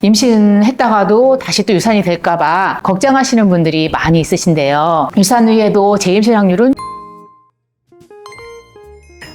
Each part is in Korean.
임신했다가도 다시 또 유산이 될까봐 걱정하시는 분들이 많이 있으신데요. 유산 후에도 재임신 확률은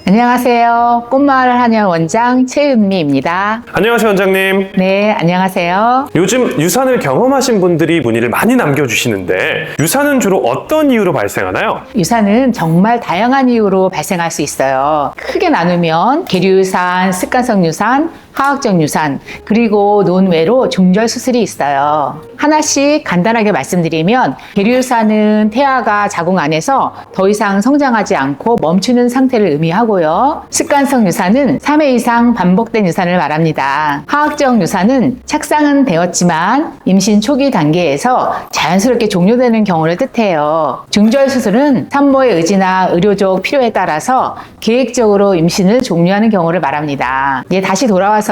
안녕하세요. 꽃마을 한의원 원장 최은미입니다. 안녕하세요, 원장님. 네, 안녕하세요. 요즘 유산을 경험하신 분들이 문의를 많이 남겨주시는데 유산은 주로 어떤 이유로 발생하나요? 유산은 정말 다양한 이유로 발생할 수 있어요. 크게 나누면 계류유산, 습관성 유산, 화학적 유산, 그리고 논외로 중절 수술이 있어요. 하나씩 간단하게 말씀드리면 계류유산은 태아가 자궁 안에서 더 이상 성장하지 않고 멈추는 상태를 의미하고요. 습관성 유산은 3회 이상 반복된 유산을 말합니다. 화학적 유산은 착상은 되었지만 임신 초기 단계에서 자연스럽게 종료되는 경우를 뜻해요. 중절 수술은 산모의 의지나 의료적 필요에 따라서 계획적으로 임신을 종료하는 경우를 말합니다. 이제 다시 돌아와서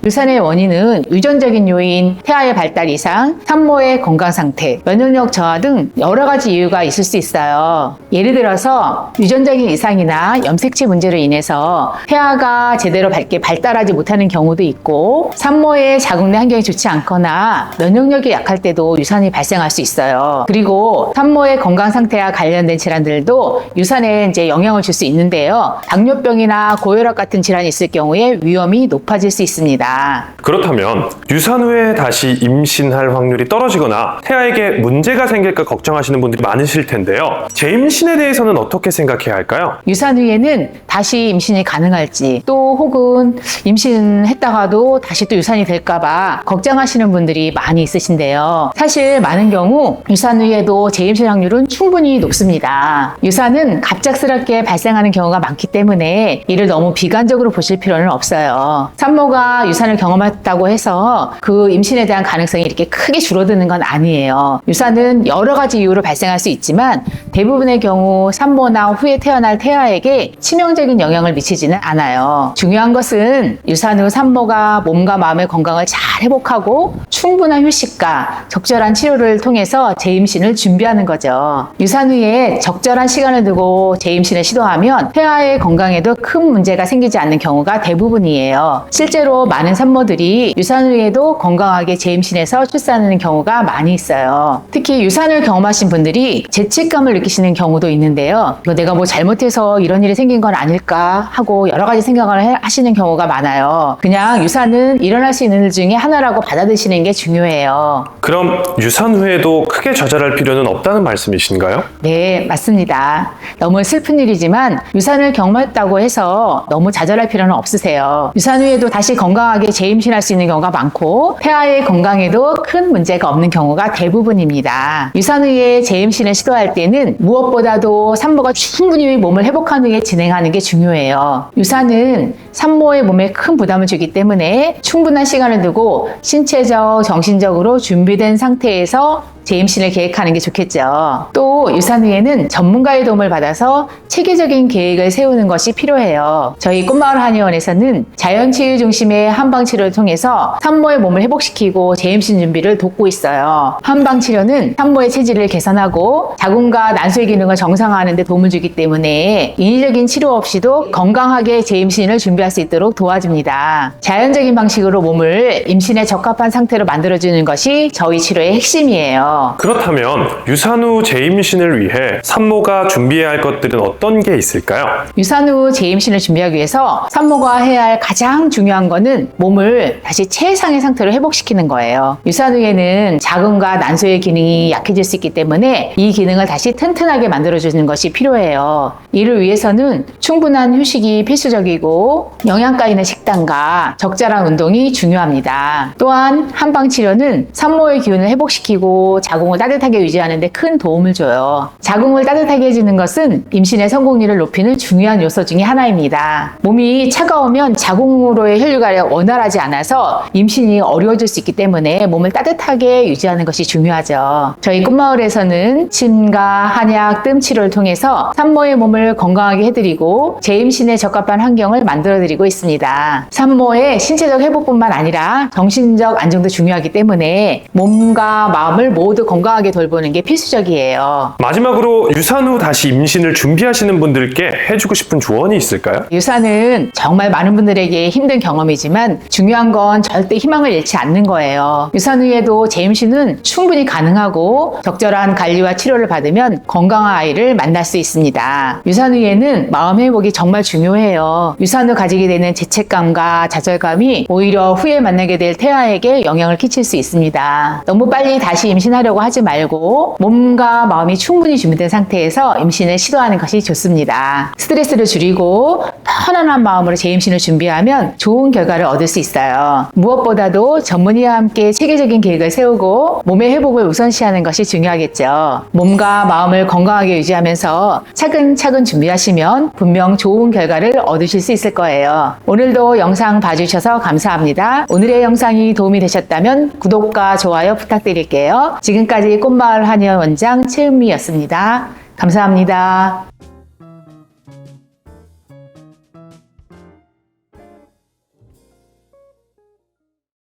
유산의 원인은 유전적인 요인, 태아의 발달 이상, 산모의 건강 상태, 면역력 저하 등 여러 가지 이유가 있을 수 있어요. 예를 들어서 유전적인 이상이나 염색체 문제로 인해서 태아가 제대로 발달하지 못하는 경우도 있고, 산모의 자궁 내 환경이 좋지 않거나 면역력이 약할 때도 유산이 발생할 수 있어요. 그리고 산모의 건강 상태와 관련된 질환들도 유산에 영향을 줄 수 있는데요. 당뇨병이나 고혈압 같은 질환이 있을 경우에 위험이 높아질 수 있습니다. 그렇다면 유산 후에 다시 임신할 확률이 떨어지거나 태아에게 문제가 생길까 걱정하시는 분들이 많으실 텐데요. 재임신에 대해서는 어떻게 생각해야 할까요? 유산 후에는 다시 임신이 가능할지, 또 혹은 임신했다가도 다시 또 유산이 될까봐 걱정하시는 분들이 많이 있으신데요. 사실 많은 경우 유산 후에도 재임신 확률은 충분히 높습니다. 유산은 갑작스럽게 발생하는 경우가 많기 때문에 이를 너무 비관적으로 보실 필요는 없어요. 산모가 유산을 경험했다고 해서 그 임신에 대한 가능성이 이렇게 크게 줄어드는 건 아니에요. 유산은 여러 가지 이유로 발생할 수 있지만 대부분의 경우 산모나 후에 태어날 태아에게 치명적인 영향을 미치지는 않아요. 중요한 것은 유산 후 산모가 몸과 마음의 건강을 잘 회복하고 충분한 휴식과 적절한 치료를 통해서 재임신을 준비하는 거죠. 유산 후에 적절한 시간을 두고 재임신을 시도하면 태아의 건강에도 큰 문제가 생기지 않는 경우가 대부분이에요. 실제로 많은 산모들이 유산 후에도 건강하게 재임신해서 출산하는 경우가 많이 있어요. 특히 유산을 경험하신 분들이 죄책감을 느끼시는 경우도 있는데요. 내가 뭐 잘못해서 이런 일이 생긴 건 아닐까 하고 여러 가지 생각을 하시는 경우가 많아요. 그냥 유산은 일어날 수 있는 일 중에 하나라고 받아들이시는 게 중요해요. 그럼 유산 후에도 크게 좌절할 필요는 없다는 말씀이신가요? 네, 맞습니다. 너무 슬픈 일이지만 유산을 경험했다고 해서 너무 좌절할 필요는 없으세요. 유산 후에도 다시 건강하게 재임신할 수 있는 경우가 많고 태아의 건강에도 큰 문제가 없는 경우가 대부분입니다. 유산 후에 재임신을 시도할 때는 무엇보다도 산모가 충분히 몸을 회복한 후에 진행하는 게 중요해요. 유산은 산모의 몸에 큰 부담을 주기 때문에 충분한 시간을 두고 신체적, 정신적으로 준비된 상태에서 재임신을 계획하는 게 좋겠죠. 또 유산 후에는 전문가의 도움을 받아서 체계적인 계획을 세우는 것이 필요해요. 저희 꽃마을 한의원에서는 자연치유 중심의 한방치료를 통해서 산모의 몸을 회복시키고 재임신 준비를 돕고 있어요. 한방치료는 산모의 체질을 개선하고 자궁과 난소의 기능을 정상화하는 데 도움을 주기 때문에 인위적인 치료 없이도 건강하게 재임신을 준비할 수 있도록 도와줍니다. 자연적인 방식으로 몸을 임신에 적합한 상태로 만들어주는 것이 저희 치료의 핵심이에요. 그렇다면 유산 후 재임신을 위해 산모가 준비해야 할 것들은 어떤 게 있을까요? 유산 후 재임신을 준비하기 위해서 산모가 해야 할 가장 중요한 거는 몸을 다시 최상의 상태로 회복시키는 거예요. 유산 후에는 자궁과 난소의 기능이 약해질 수 있기 때문에 이 기능을 다시 튼튼하게 만들어주는 것이 필요해요. 이를 위해서는 충분한 휴식이 필수적이고 영양가 있는 식단과 적절한 운동이 중요합니다. 또한 한방치료는 산모의 기운을 회복시키고 자궁을 따뜻하게 유지하는 데 큰 도움을 줘요. 자궁을 따뜻하게 해주는 것은 임신의 성공률을 높이는 중요한 요소 중에 하나입니다. 몸이 차가우면 자궁으로의 혈류가 원활하지 않아서 임신이 어려워질 수 있기 때문에 몸을 따뜻하게 유지하는 것이 중요하죠. 저희 꽃마을에서는 침과 한약, 뜸 치료를 통해서 산모의 몸을 건강하게 해드리고 재임신에 적합한 환경을 만들어드리고 있습니다. 산모의 신체적 회복뿐만 아니라 정신적 안정도 중요하기 때문에 몸과 마음을 모두 건강하게 돌보는 게 필수적이에요. 마지막으로 유산 후 다시 임신을 준비하시는 분들께 해주고 싶은 조언이 있을까요? 유산은 정말 많은 분들에게 힘든 힘든 경험이지만 중요한 건 절대 희망을 잃지 않는 거예요. 유산 후에도 재임신은 충분히 가능하고 적절한 관리와 치료를 받으면 건강한 아이를 만날 수 있습니다. 유산 후에는 마음 회복이 정말 중요해요. 유산 후 가지게 되는 죄책감과 좌절감이 오히려 후에 만나게 될 태아에게 영향을 끼칠 수 있습니다. 너무 빨리 다시 임신하려고 하지 말고 몸과 마음이 충분히 준비된 상태에서 임신을 시도하는 것이 좋습니다. 스트레스를 줄이고 편안한 마음으로 재임신을 준비하면 좋은 결과를 얻을 수 있어요. 무엇보다도 전문의와 함께 체계적인 계획을 세우고 몸의 회복을 우선시하는 것이 중요하겠죠. 몸과 마음을 건강하게 유지하면서 차근차근 준비하시면 분명 좋은 결과를 얻으실 수 있을 거예요. 오늘도 영상 봐주셔서 감사합니다. 오늘의 영상이 도움이 되셨다면 구독과 좋아요 부탁드릴게요. 지금까지 꽃마을 한의원 원장 최은미였습니다. 감사합니다.